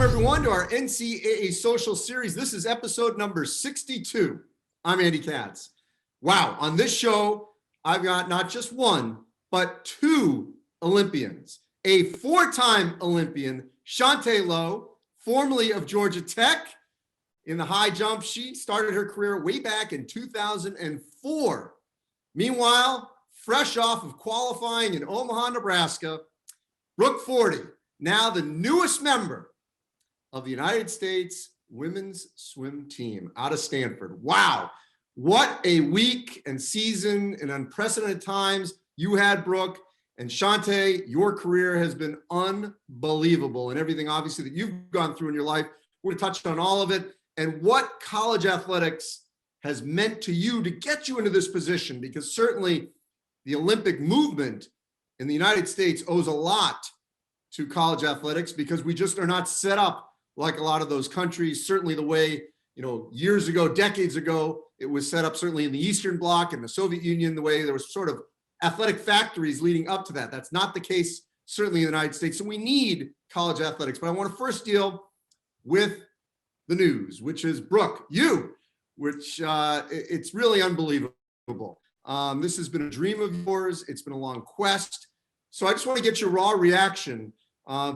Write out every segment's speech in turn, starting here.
Welcome, everyone, to our NCAA social series. This is episode number 62. I'm Andy Katz. Wow, on this show, I've got not just one, but two Olympians. A four-time Olympian, Chaunté Lowe, formerly of Georgia Tech. In the high jump, she started her career way back in 2004. Meanwhile, fresh off of qualifying in Omaha, Nebraska, Brooke Forde, now the newest member of the United States women's swim team out of Stanford. Wow, what a week and season in unprecedented times you had, Brooke. And Chaunté, your career has been unbelievable, and everything obviously that you've gone through in your life. We're going to touch on all of it and what college athletics has meant to you to get you into this position, because certainly the Olympic movement in the United States owes a lot to college athletics, because we just are not set up like a lot of those countries, certainly the way, years ago, decades ago, it was set up, certainly in the Eastern Bloc and the Soviet Union, the way there was sort of athletic factories leading up to that. That's not the case, certainly in the United States. So we need college athletics. But I want to first deal with the news, which is, Brooke, which it's really unbelievable. This has been a dream of yours. It's been a long quest. So I just want to get your raw reaction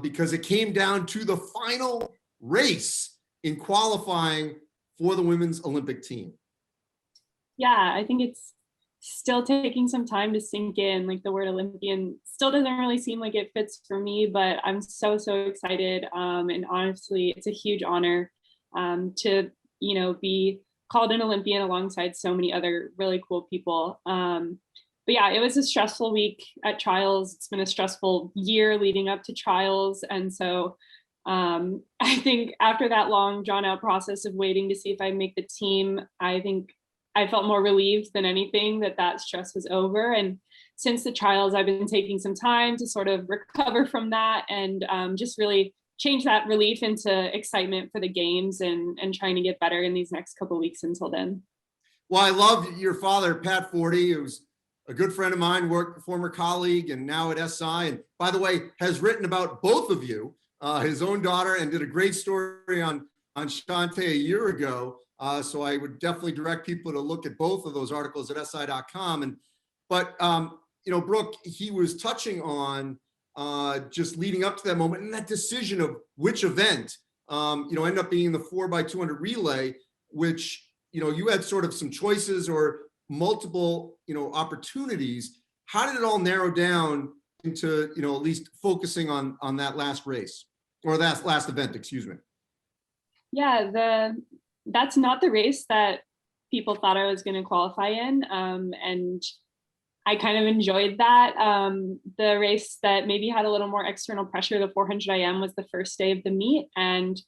because it came down to the final race in qualifying for the women's Olympic team. Yeah, I think it's still taking some time to sink in. Like, the word Olympian still doesn't really seem like it fits for me, but I'm so excited. And honestly, it's a huge honor to, be called an Olympian alongside so many other really cool people. But yeah, it was a stressful week at trials. It's been a stressful year leading up to trials. And so I think after that long drawn out process of waiting to see if I make the team, I think I felt more relieved than anything that stress was over. And since the trials, I've been taking some time to sort of recover from that and just really change that relief into excitement for the games and trying to get better in these next couple of weeks until then. Well, I love your father, Pat Forde, who's a good friend of mine, former colleague, and now at SI. And by the way, has written about both of you, his own daughter, and did a great story on Chaunté a year ago. So I would definitely direct people to look at both of those articles at si.com. But Brooke, he was touching on just leading up to that moment and that decision of which event, ended up being the 4x200 relay, which, you had sort of some choices or multiple, opportunities. How did it all narrow down into, at least focusing on that last race or that last event, excuse me? Yeah, that's not the race that people thought I was going to qualify in. And I kind of enjoyed that. The race that maybe had a little more external pressure, the 400 IM, was the first day of the meet. And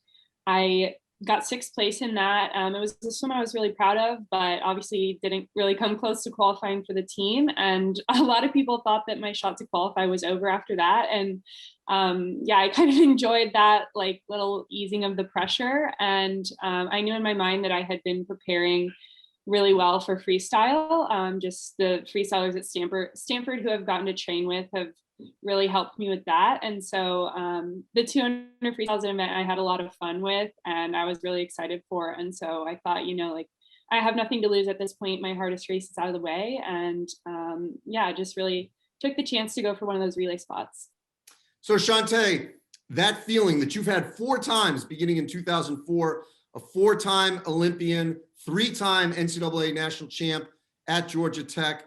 I got sixth place in that. It was a swim I was really proud of, but obviously didn't really come close to qualifying for the team. And a lot of people thought that my shot to qualify was over after that. And I kind of enjoyed that like little easing of the pressure. And I knew in my mind that I had been preparing really well for freestyle. Just the freestylers at Stanford who I've gotten to train with have really helped me with that. And so the 200 freestyles event I had a lot of fun with and I was really excited for. And so I thought, I have nothing to lose at this point. My hardest race is out of the way. And I just really took the chance to go for one of those relay spots. So Chaunté, that feeling that you've had four times beginning in 2004, a four-time Olympian, three-time NCAA national champ at Georgia Tech.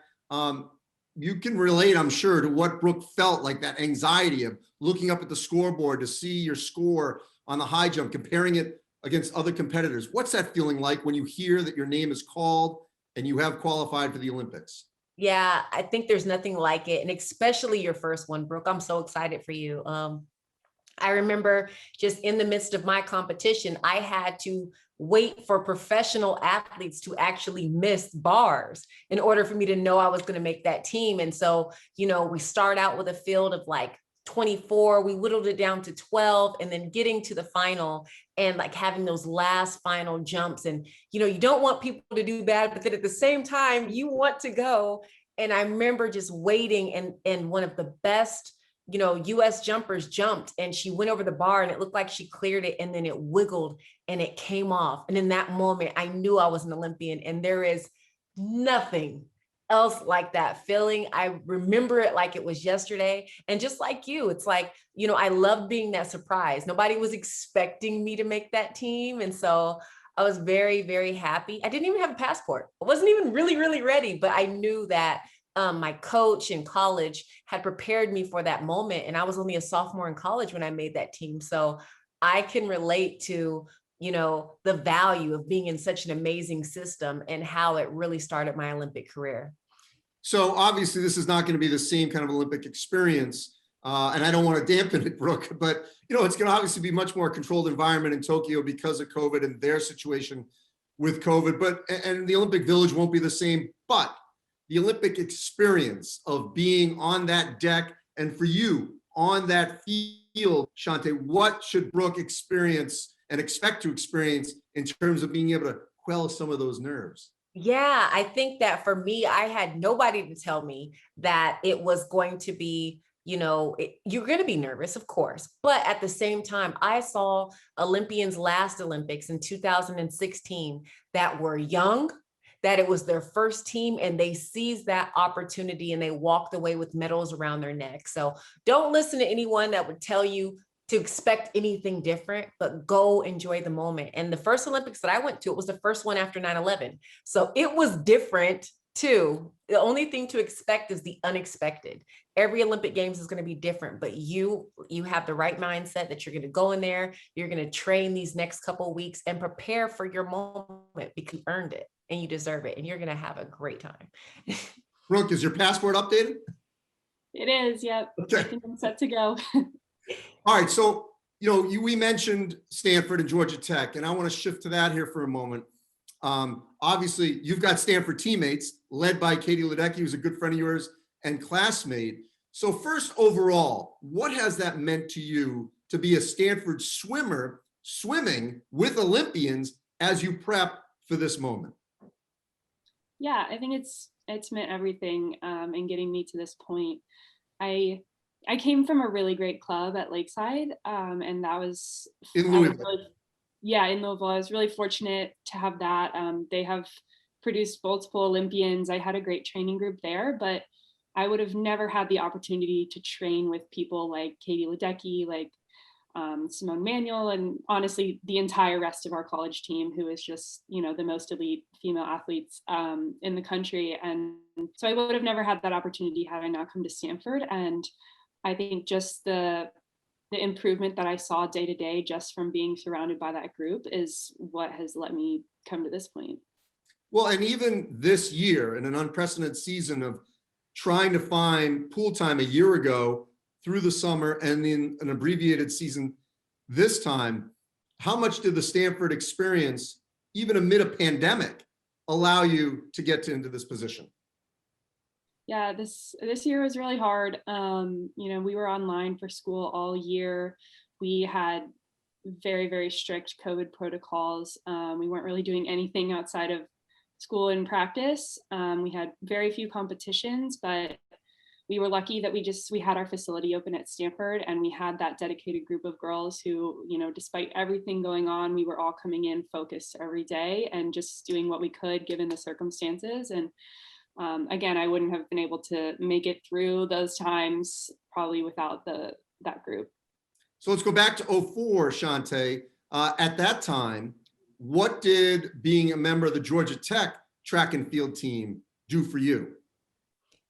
You can relate, I'm sure, to what Brooke felt like, that anxiety of looking up at the scoreboard to see your score on the high jump, comparing it against other competitors. What's that feeling like when you hear that your name is called and you have qualified for the Olympics? Yeah, I think there's nothing like it. And especially your first one, Brooke. I'm so excited for you. I remember just in the midst of my competition, I had to wait for professional athletes to actually miss bars in order for me to know I was going to make that team. And so, we start out with a field of like 24, we whittled it down to 12, and then getting to the final and like having those last final jumps. And, you don't want people to do bad, but then at the same time, you want to go. And I remember just waiting, and one of the best US jumpers jumped and she went over the bar and it looked like she cleared it and then it wiggled and it came off. And in that moment, I knew I was an Olympian, and there is nothing else like that feeling. I remember it like it was yesterday. And just like you, it's like, I love being that surprise. Nobody was expecting me to make that team. And so I was very, very happy. I didn't even have a passport. I wasn't even really, really ready, but I knew that my coach in college had prepared me for that moment. And I was only a sophomore in college when I made that team. So I can relate to, the value of being in such an amazing system and how it really started my Olympic career. So obviously this is not going to be the same kind of Olympic experience. And I don't want to dampen it, Brooke, but it's going to obviously be much more controlled environment in Tokyo because of COVID and their situation with COVID, and the Olympic Village won't be the same, but the Olympic experience of being on that deck, and for you on that field, Chaunté, what should Brooke experience and expect to experience in terms of being able to quell some of those nerves? Yeah, I think that for me, I had nobody to tell me that it was going to be, you're going to be nervous, of course. But at the same time, I saw Olympians last Olympics in 2016 that were young, that it was their first team, and they seized that opportunity and they walked away with medals around their neck. So don't listen to anyone that would tell you to expect anything different, but go enjoy the moment. And the first Olympics that I went to, it was the first one after 9/11. So it was different too. The only thing to expect is the unexpected. Every Olympic Games is going to be different, but you have the right mindset that you're going to go in there, you're going to train these next couple of weeks and prepare for your moment because you earned it and you deserve it, and you're going to have a great time. Brooke, is your passport updated? It is, yep. Okay. I think I'm set to go. All right, so we mentioned Stanford and Georgia Tech, and I want to shift to that here for a moment. Obviously, you've got Stanford teammates led by Katie Ledecky, who's a good friend of yours and classmate. So first, overall, what has that meant to you to be a Stanford swimmer swimming with Olympians as you prep for this moment? Yeah, I think it's meant everything in getting me to this point. I came from a really great club at Lakeside, and that was In Louisville. In Louisville. I was really fortunate to have that. They have produced multiple Olympians. I had a great training group there, but I would have never had the opportunity to train with people like Katie Ledecky, like Simone Manuel, and honestly, the entire rest of our college team, who is just, the most elite female athletes in the country. And so I would have never had that opportunity had I not come to Stanford. And I think just the improvement that I saw day to day just from being surrounded by that group is what has let me come to this point. Well, and even this year, in an unprecedented season of trying to find pool time a year ago through the summer and in an abbreviated season this time, how much did the Stanford experience, even amid a pandemic, allow you to get into this position? Yeah, this year was really hard. We were online for school all year. We had very, very strict COVID protocols. We weren't really doing anything outside of school and practice. We had very few competitions, but we were lucky that we had our facility open at Stanford, and we had that dedicated group of girls who, despite everything going on, we were all coming in focused every day and just doing what we could given the circumstances. And again, I wouldn't have been able to make it through those times probably without that group. So let's go back to 2004, Chaunté. At that time, what did being a member of the Georgia Tech track and field team do for you?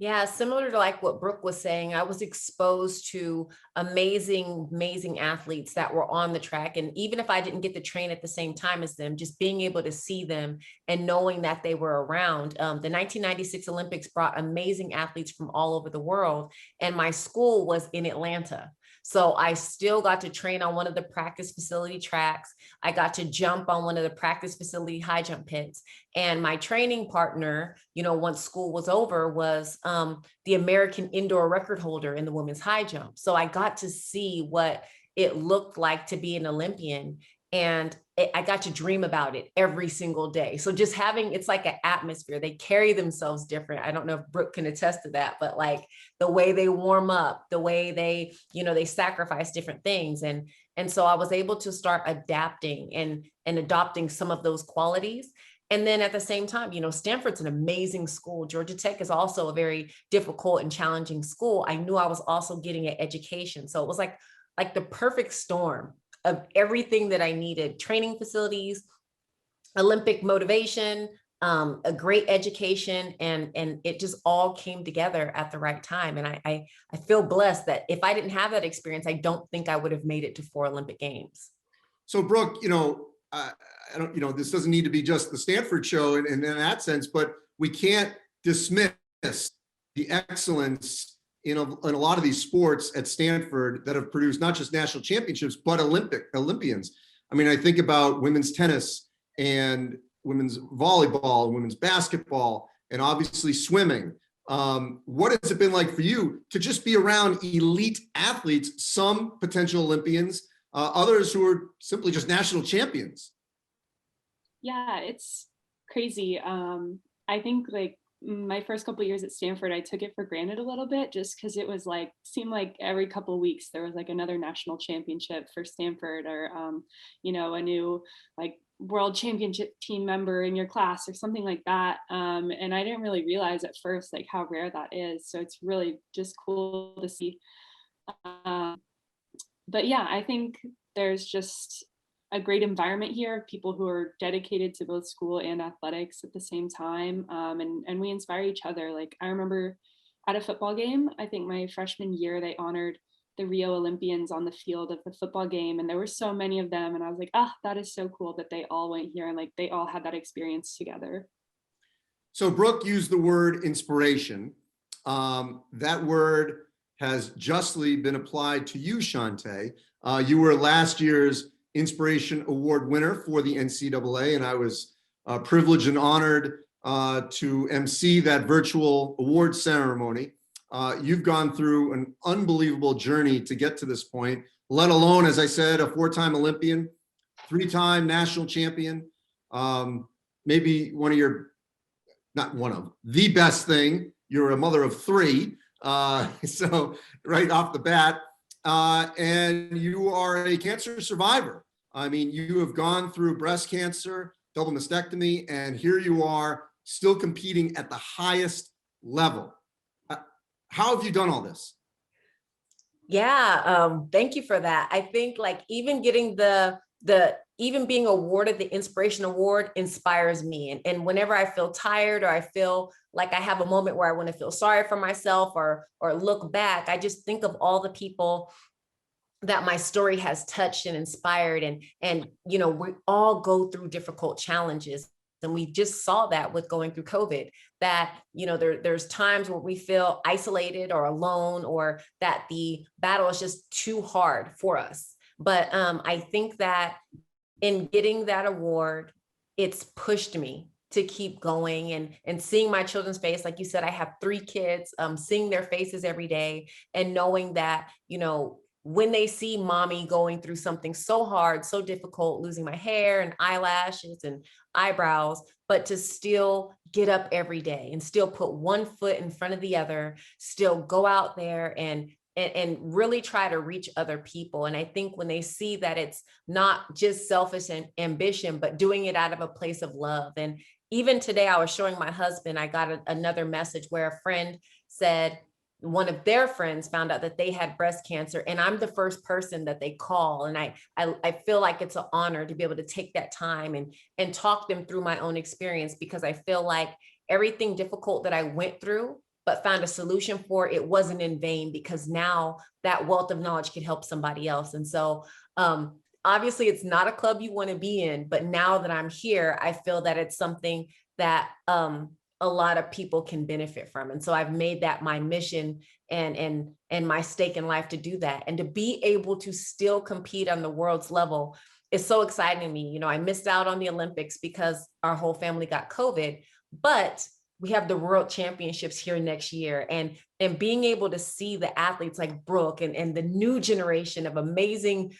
Yeah, similar to like what Brooke was saying, I was exposed to amazing, amazing athletes that were on the track. And even if I didn't get to train at the same time as them, just being able to see them and knowing that they were around. The 1996 Olympics brought amazing athletes from all over the world. And my school was in Atlanta. So I still got to train on one of the practice facility tracks. I got to jump on one of the practice facility high jump pits. And my training partner, once school was over, was the American indoor record holder in the women's high jump. So I got to see what it looked like to be an Olympian. And I got to dream about it every single day. So just having, it's like an atmosphere. They carry themselves different. I don't know if Brooke can attest to that, but like the way they warm up, the way they, they sacrifice different things. And so I was able to start adapting and adopting some of those qualities. And then at the same time, Stanford's an amazing school. Georgia Tech is also a very difficult and challenging school. I knew I was also getting an education. So it was like the perfect storm of everything that I needed: training facilities, Olympic motivation, a great education, and it just all came together at the right time. And I feel blessed that if I didn't have that experience, I don't think I would have made it to 4 Olympic Games. So Brooke, I don't, this doesn't need to be just the Stanford show in that sense, but we can't dismiss the excellence in a lot of these sports at Stanford that have produced not just national championships, but Olympians. I mean, I think about women's tennis and women's volleyball, women's basketball, and obviously swimming. What has it been like for you to just be around elite athletes, some potential Olympians, others who are simply just national champions? Yeah, it's crazy. I think like my first couple of years at Stanford, I took it for granted a little bit, just because it was like, seemed like every couple of weeks there was like another national championship for Stanford, or a new like world championship team member in your class or something like that. And I didn't really realize at first like how rare that is. So it's really just cool to see. But yeah, I think there's just a great environment here of people who are dedicated to both school and athletics at the same time. And we inspire each other. Like I remember at a football game, I think my freshman year, they honored the Rio Olympians on the field of the football game. And there were so many of them. And I was like, that is so cool that they all went here and like they all had that experience together. So Brooke used the word inspiration. That word has justly been applied to you, Chaunté. You were last year's Inspiration Award winner for the NCAA, and I was privileged and honored to MC that virtual award ceremony. You've gone through an unbelievable journey to get to this point, let alone, as I said, a 4-time Olympian, 3-time national champion, maybe the best thing, you're a mother of 3, so right off the bat, and you are a cancer survivor. I mean, you have gone through breast cancer, double mastectomy, and here you are still competing at the highest level. How have you done all this? Yeah, thank you for that. I think like even getting even being awarded the Inspiration Award inspires me. And whenever I feel tired, or I feel like I have a moment where I want to feel sorry for myself or look back, I just think of all the people that my story has touched and inspired. And we all go through difficult challenges. And we just saw that with going through COVID, that, there's times where we feel isolated or alone, or that the battle is just too hard for us. But I think that in getting that award, it's pushed me to keep going and seeing my children's face. Like you said, I have 3 kids, seeing their faces every day and knowing that, when they see mommy going through something so hard, so difficult, losing my hair and eyelashes and eyebrows, but to still get up every day and still put one foot in front of the other, still go out there and really try to reach other people. And I think when they see that it's not just selfish and ambition, but doing it out of a place of love. And even today, I was showing my husband, I got another message where a friend said, one of their friends found out that they had breast cancer, and I'm the first person that they call. And I feel like it's an honor to be able to take that time and talk them through my own experience, because I feel like everything difficult that I went through, but found a solution for, it wasn't in vain, because now that wealth of knowledge can help somebody else. And so, obviously it's not a club you want to be in, but now that I'm here, I feel that it's something that, a lot of people can benefit from. And so I've made that my mission and my stake in life to do that. And to be able to still compete on the world's level is so exciting to me. I missed out on the Olympics because our whole family got COVID, but we have the World Championships here next year. And being able to see the athletes like Brooke and the new generation of amazing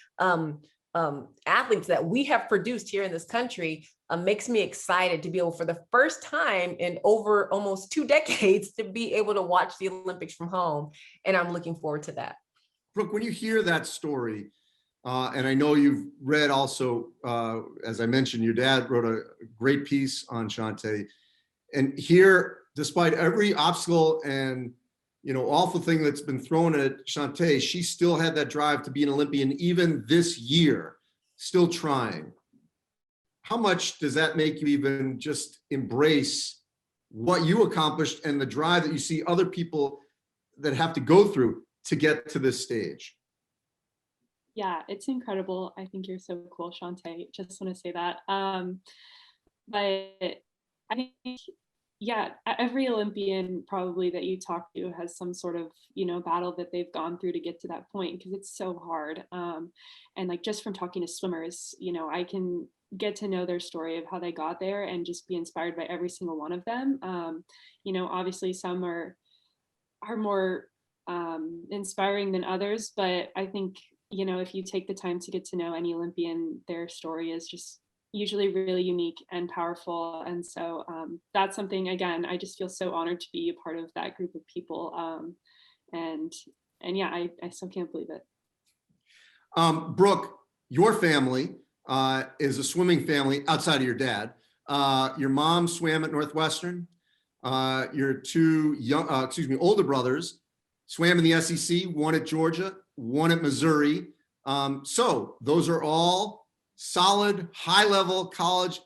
athletes that we have produced here in this country makes me excited to be able, for the first time in over almost 2 decades, to be able to watch the Olympics from home. And I'm looking forward to that. Brooke, when you hear that story, and I know you've read also, as I mentioned, your dad wrote a great piece on Chaunté, and here, despite every obstacle and awful thing that's been thrown at Chaunté, she still had that drive to be an Olympian even this year, still trying. How much does that make you even just embrace what you accomplished and the drive that you see other people that have to go through to get to this stage? Yeah, it's incredible. I think you're so cool, Chaunté. Just want to say that. But I think, yeah, every Olympian probably that you talk to has some sort of, battle that they've gone through to get to that point, because it's so hard. And like, just from talking to swimmers, I can get to know their story of how they got there and just be inspired by every single one of them. Obviously some are more inspiring than others, but I think, if you take the time to get to know any Olympian, their story is just usually really unique and powerful. And so that's something, again, I just feel so honored to be a part of that group of people. And yeah, I still can't believe it. Brooke, your family is a swimming family outside of your dad. Your mom swam at Northwestern. Your two older brothers swam in the SEC, one at Georgia, one at Missouri. So those are all solid, high-level college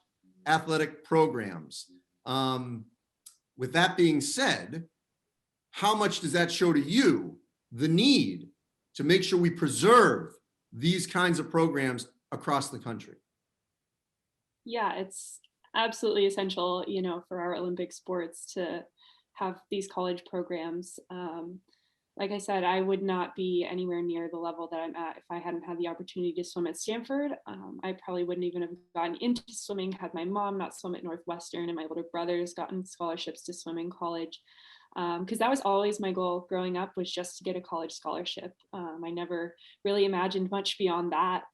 athletic programs. With that being said, how much does that show to you the need to make sure we preserve these kinds of programs across the country? Yeah, it's absolutely essential, for our Olympic sports to have these college programs. Like I said, I would not be anywhere near the level that I'm at if I hadn't had the opportunity to swim at Stanford. I probably wouldn't even have gotten into swimming had my mom not swum at Northwestern and my older brothers gotten scholarships to swim in college. Because that was always my goal growing up, was just to get a college scholarship. I never really imagined much beyond that.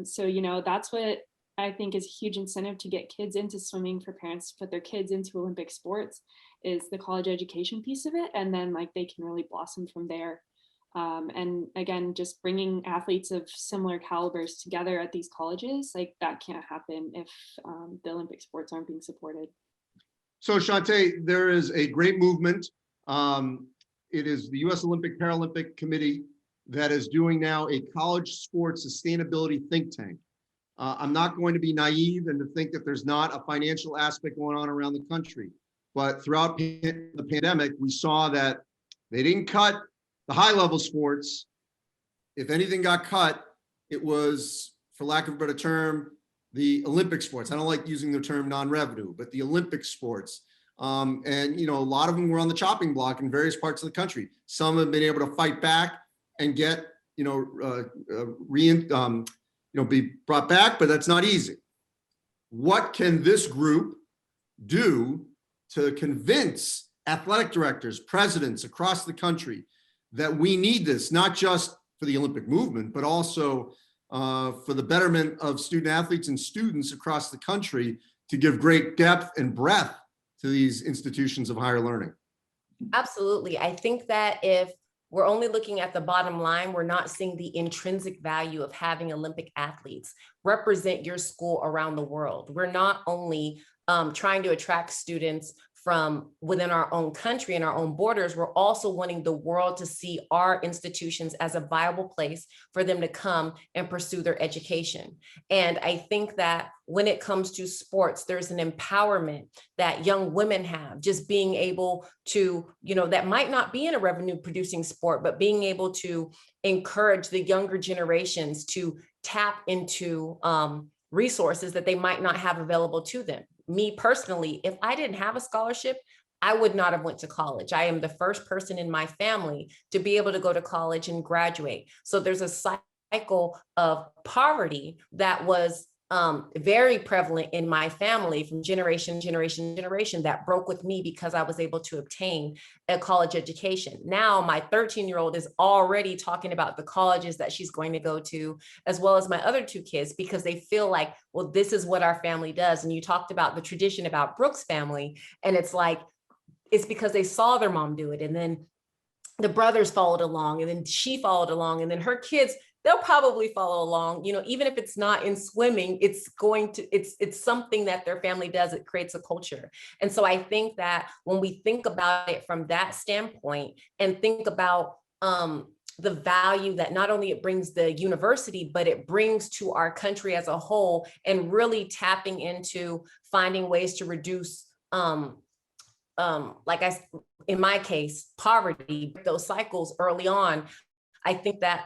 So, that's what I think is a huge incentive to get kids into swimming, for parents to put their kids into Olympic sports, is the college education piece of it. And then they can really blossom from there. And again, just bringing athletes of similar calibers together at these colleges, that can't happen if the Olympic sports aren't being supported. So Chaunté, there is a great movement. It is the U.S. Olympic Paralympic Committee that is doing now a college sports sustainability think tank. I'm not going to be naive and to think that there's not a financial aspect going on around the country. But throughout the pandemic, we saw that they didn't cut the high-level sports. If anything got cut, it was, for lack of a better term, the Olympic sports. I don't like using the term non-revenue, but the Olympic sports. And a lot of them were on the chopping block in various parts of the country. Some have been able to fight back and get, be brought back, but that's not easy. What can this group do to convince athletic directors, presidents across the country that we need this, not just for the Olympic movement, but also for the betterment of student athletes and students across the country, to give great depth and breadth to these institutions of higher learning? Absolutely. I think that if we're only looking at the bottom line, we're not seeing the intrinsic value of having Olympic athletes represent your school around the world. We're not only trying to attract students from within our own country and our own borders, we're also wanting the world to see our institutions as a viable place for them to come and pursue their education. And I think that when it comes to sports, there's an empowerment that young women have, just being able to, that might not be in a revenue producing sport, but being able to encourage the younger generations to tap into resources that they might not have available to them. Me personally, if I didn't have a scholarship, I would not have went to college. I am the first person in my family to be able to go to college and graduate. So there's a cycle of poverty that was very prevalent in my family from generation, that broke with me because I was able to obtain a college education. Now my 13-year-old is already talking about the colleges that she's going to go to, as well as my other two kids, because they feel like, well, this is what our family does. And you talked about the tradition about Brooke's family, and it's like, it's because they saw their mom do it. And then the brothers followed along, and then she followed along, and then her kids, they'll probably follow along, you know, even if it's not in swimming, it's something that their family does. It creates a culture. And so I think that when we think about it from that standpoint and think about the value that not only it brings the university, but it brings to our country as a whole, and really tapping into finding ways to reduce, in my case, poverty, those cycles early on. I think that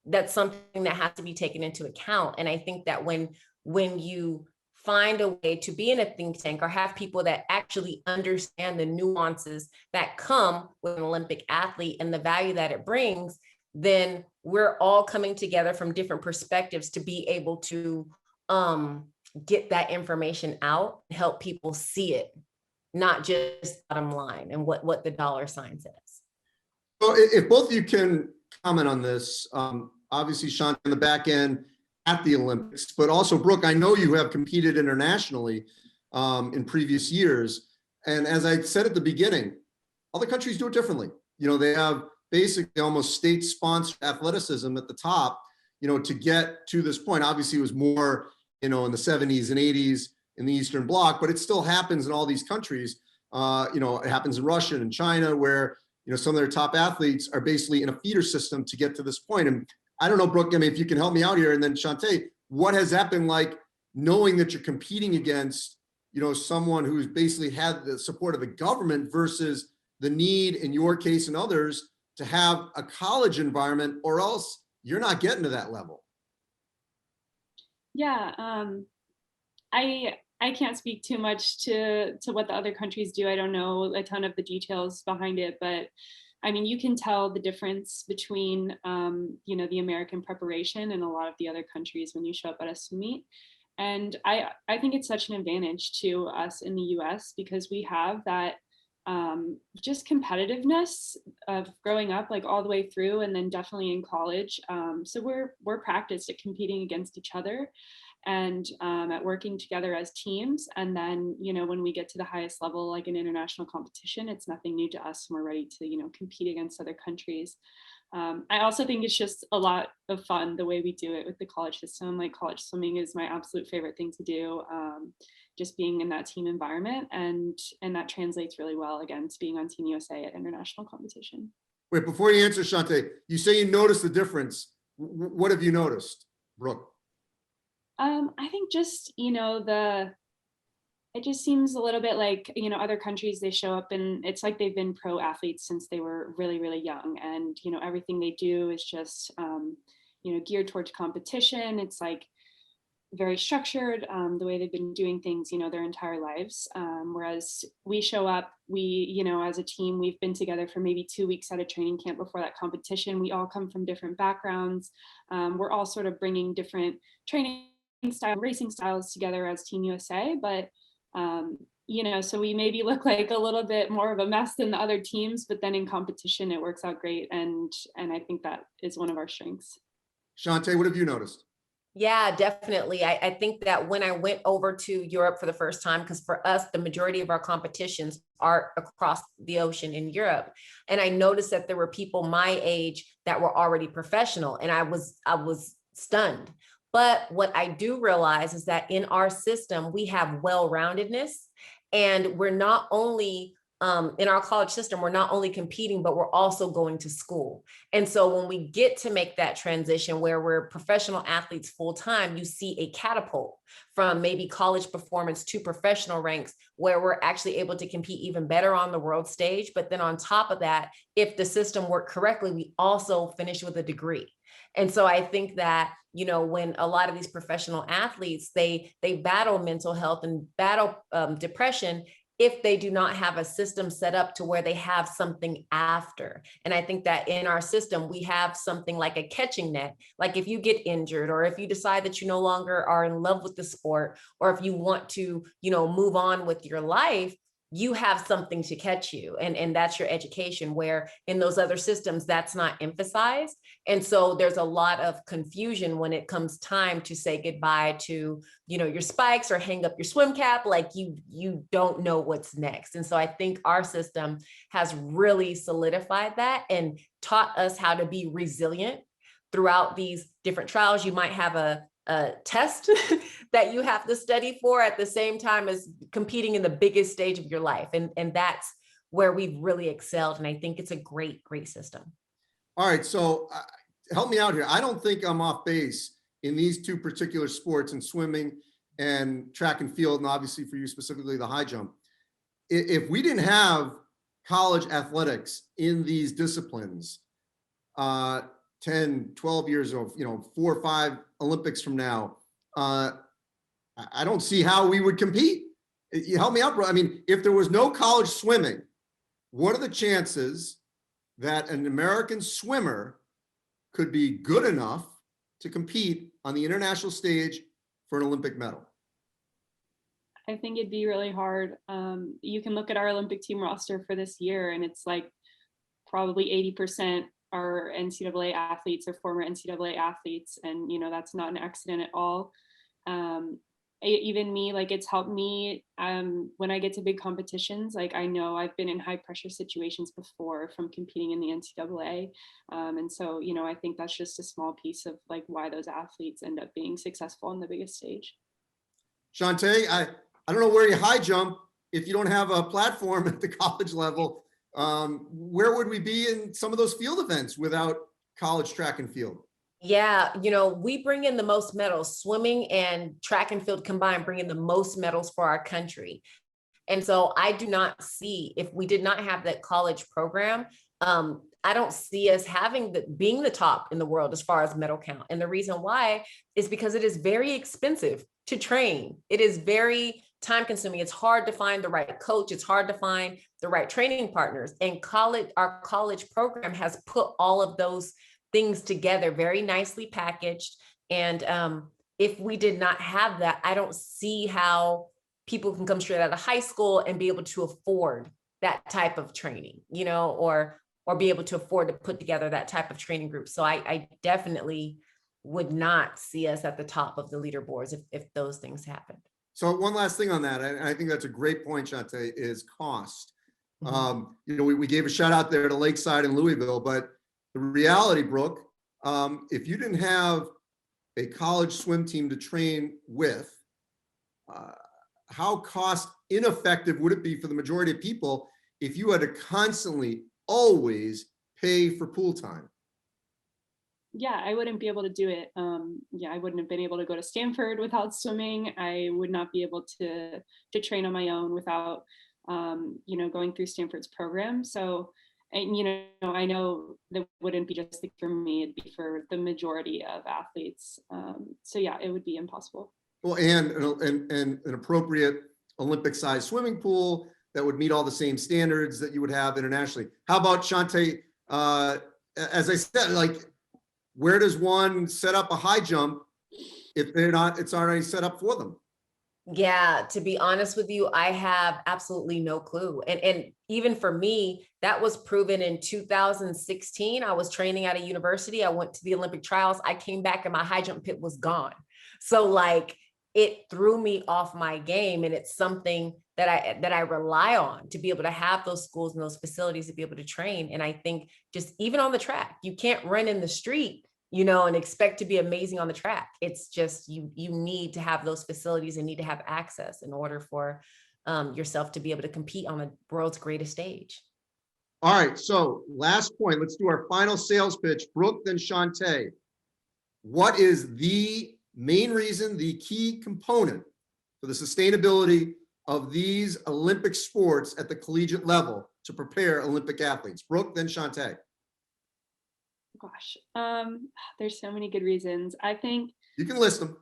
that's something that has to be taken into account. And I think that when you find a way to be in a think tank or have people that actually understand the nuances that come with an Olympic athlete and the value that it brings, then we're all coming together from different perspectives to be able to get that information out, help people see it, not just bottom line and what the dollar sign says. So if both of you can comment on this, obviously Chaunté in the back end at the Olympics, but also Brooke, I know you have competed internationally in previous years. And as I said at the beginning, other countries do it differently. You know, they have basically almost state-sponsored athleticism at the top, you know, to get to this point. Obviously it was more, you know, in the 70s and 80s in the Eastern Bloc, but it still happens in all these countries. You know, it happens in Russia and China, where, you know, some of their top athletes are basically in a feeder system to get to this point. And I don't know, Brooke, I mean, if you can help me out here, and then Chaunté, what has that been like, knowing that you're competing against, you know, someone who's basically had the support of the government versus the need, in your case and others, to have a college environment, or else you're not getting to that level? Yeah, I can't speak too much to what the other countries do. I don't know a ton of the details behind it, but I mean, you can tell the difference between, you know, the American preparation and a lot of the other countries when you show up at a swim meet. And I think it's such an advantage to us in the US because we have that just competitiveness of growing up like all the way through, and then definitely in college. So we're practiced at competing against each other and at working together as teams. And then, you know, when we get to the highest level, like an international competition, it's nothing new to us, and we're ready to, you know, compete against other countries. I also think it's just a lot of fun the way we do it with the college system. Like, college swimming is my absolute favorite thing to do. Just being in that team environment, and that translates really well, again, to being on Team USA at international competition. Wait, before you answer, Chaunté, you say you noticed the difference. What have you noticed, Brooke? I think just, you know, it just seems a little bit like, you know, other countries, they show up and it's like they've been pro athletes since they were really, really young. And, you know, everything they do is just, you know, geared towards competition. It's like very structured, the way they've been doing things, you know, their entire lives. Whereas we show up, you know, as a team, we've been together for maybe 2 weeks at a training camp before that competition. We all come from different backgrounds. We're all sort of bringing different training style, racing styles together as Team USA, but you know, so we maybe look like a little bit more of a mess than the other teams, but then in competition it works out great, and I think that is one of our strengths. Chaunté, what have you noticed? Yeah, definitely. I think that when I went over to Europe for the first time, because for us, the majority of our competitions are across the ocean in Europe. And I noticed that there were people my age that were already professional, and I was stunned. But what I do realize is that in our system, we have well-roundedness, and we're not only in our college system, we're not only competing, but we're also going to school. And so when we get to make that transition where we're professional athletes full time, you see a catapult from maybe college performance to professional ranks, where we're actually able to compete even better on the world stage. But then on top of that, if the system worked correctly, we also finish with a degree. And so I think that, you know, when a lot of these professional athletes, they battle mental health and battle depression, if they do not have a system set up to where they have something after. And I think that in our system, we have something like a catching net. Like if you get injured, or if you decide that you no longer are in love with the sport, or if you want to, move on with your life, you have something to catch you. And that's your education, where in those other systems, that's not emphasized. And so there's a lot of confusion when it comes time to say goodbye to, your spikes or hang up your swim cap. Like you don't know what's next. And so I think our system has really solidified that and taught us how to be resilient throughout these different trials. You might have a test that you have to study for at the same time as competing in the biggest stage of your life. And that's where we've really excelled. And I think it's a great, great system. All right. So help me out here. I don't think I'm off base in these two particular sports, in swimming and track and field, and obviously for you specifically, the high jump. If we didn't have college athletics in these disciplines, 10, 12 years of, 4 or 5 Olympics from now, I don't see how we would compete. You help me out, bro. I mean, if there was no college swimming, what are the chances that an American swimmer could be good enough to compete on the international stage for an Olympic medal? I think it'd be really hard. You can look at our Olympic team roster for this year, and it's like probably 80% are NCAA athletes or former NCAA athletes. And, that's not an accident at all. Even me, like it's helped me when I get to big competitions. Like I know I've been in high pressure situations before from competing in the NCAA. And so, I think that's just a small piece of like why those athletes end up being successful on the biggest stage. Chaunté, I don't know where you high jump if you don't have a platform at the college level. Where would we be in some of those field events without college track and field? Yeah, we bring in the most medals. Swimming and track and field combined bring in the most medals for our country. And so I do not see, if we did not have that college program, I don't see us being the top in the world as far as medal count. And the reason why is because it is very expensive to train. It is very time consuming. It's hard to find the right coach. It's hard to find the right training partners. And our college program has put all of those things together very nicely packaged. And if we did not have that, I don't see how people can come straight out of high school and be able to afford that type of training, or be able to afford to put together that type of training group. So I definitely would not see us at the top of the leaderboards if those things happened. So one last thing on that, and I think that's a great point, Chaunté, is cost. Mm-hmm. We gave a shout out there to Lakeside and Louisville, but the reality, Brooke, if you didn't have a college swim team to train with, how cost ineffective would it be for the majority of people if you had to constantly always pay for pool time? Yeah, I wouldn't be able to do it. I wouldn't have been able to go to Stanford without swimming. I would not be able to train on my own without, going through Stanford's program. So, and, I know that wouldn't be just for me, it'd be for the majority of athletes. So yeah, it would be impossible. Well, and an appropriate Olympic-sized swimming pool that would meet all the same standards that you would have internationally. How about Chaunté? As I said, like, where does one set up a high jump if it's already set up for them? Yeah, to be honest with you, I have absolutely no clue. And even for me, that was proven in 2016. I was training at a university. I went to the Olympic trials. I came back and my high jump pit was gone. So like it threw me off my game. And it's something that I rely on to be able to have those schools and those facilities to be able to train. And I think just even on the track, you can't run in the street, and expect to be amazing on the track. It's just, you need to have those facilities and need to have access in order for yourself to be able to compete on the world's greatest stage. All right. So last point, let's do our final sales pitch. Brooke, then Chaunté. What is the main reason, the key component for the sustainability of these Olympic sports at the collegiate level to prepare Olympic athletes? Brooke, then Chaunté. Gosh, there's so many good reasons. I think You can list them.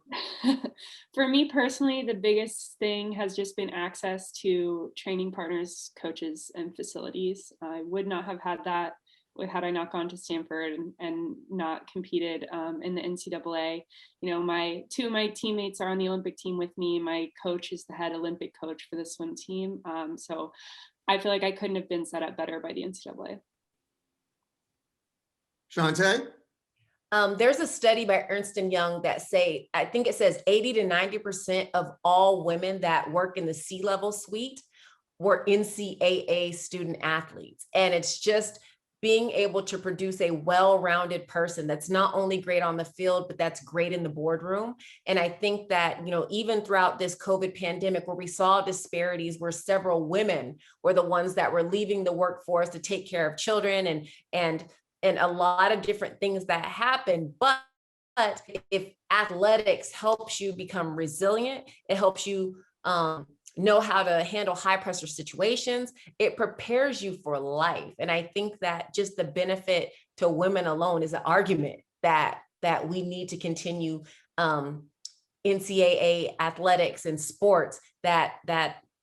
For me personally, the biggest thing has just been access to training partners, coaches, and facilities. I would not have had that had I not gone to Stanford and not competed in the NCAA. You know, two of my teammates are on the Olympic team with me. My coach is the head Olympic coach for the swim team. So I feel like I couldn't have been set up better by the NCAA. Chaunté? There's a study by Ernst & Young that I think it says 80 to 90% of all women that work in the C-level suite were NCAA student athletes. And it's just being able to produce a well-rounded person that's not only great on the field, but that's great in the boardroom. And I think that, you know, even throughout this COVID pandemic, where we saw disparities, where several women were the ones that were leaving the workforce to take care of children and a lot of different things that happen. But if athletics helps you become resilient, it helps you know how to handle high pressure situations, it prepares you for life. And I think that just the benefit to women alone is an argument that we need to continue NCAA athletics and sports that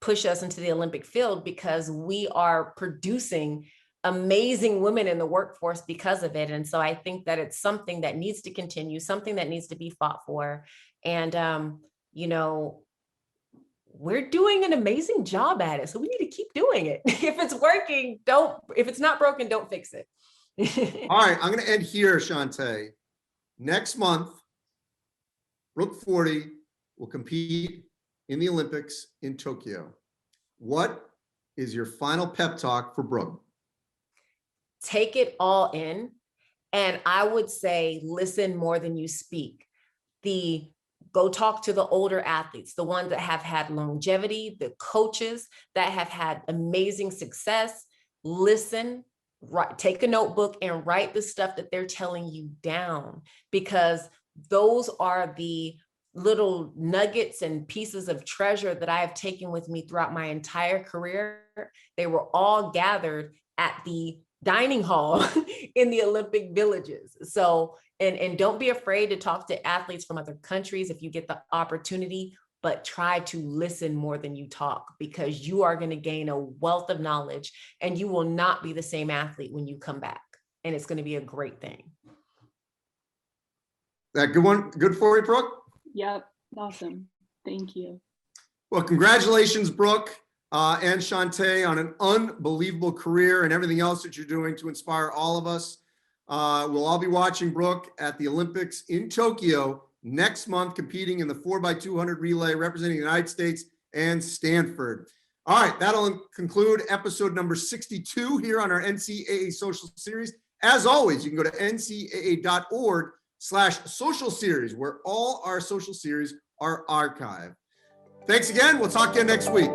push us into the Olympic field, because we are producing amazing women in the workforce because of it. And so I think that it's something that needs to continue, something that needs to be fought for. And, you know, we're doing an amazing job at it. So we need to keep doing it. If it's working, if it's not broken, don't fix it. All right, I'm going to end here, Chaunté. Next month, Brooke Forde will compete in the Olympics in Tokyo. What is your final pep talk for Brooke? Take it all in. And I would say, listen more than you speak. Go talk to the older athletes, the ones that have had longevity, the coaches that have had amazing success. Listen, take a notebook and write the stuff that they're telling you down, because those are the little nuggets and pieces of treasure that I have taken with me throughout my entire career. They were all gathered at the dining hall in the Olympic villages. So, and don't be afraid to talk to athletes from other countries if you get the opportunity, but try to listen more than you talk, because you are going to gain a wealth of knowledge and you will not be the same athlete when you come back. And it's going to be a great thing. That good one, good for you, Brooke? Yep, awesome. Thank you. Well, congratulations, Brooke. And Chaunté, on an unbelievable career and everything else that you're doing to inspire all of us. We'll all be watching Brooke at the Olympics in Tokyo next month, competing in the 4x200 relay, representing the United States and Stanford. All right, that'll conclude episode number 62 here on our NCAA social series. As always, you can go to ncaa.org/social series, where all our social series are archived. Thanks again. We'll talk again next week.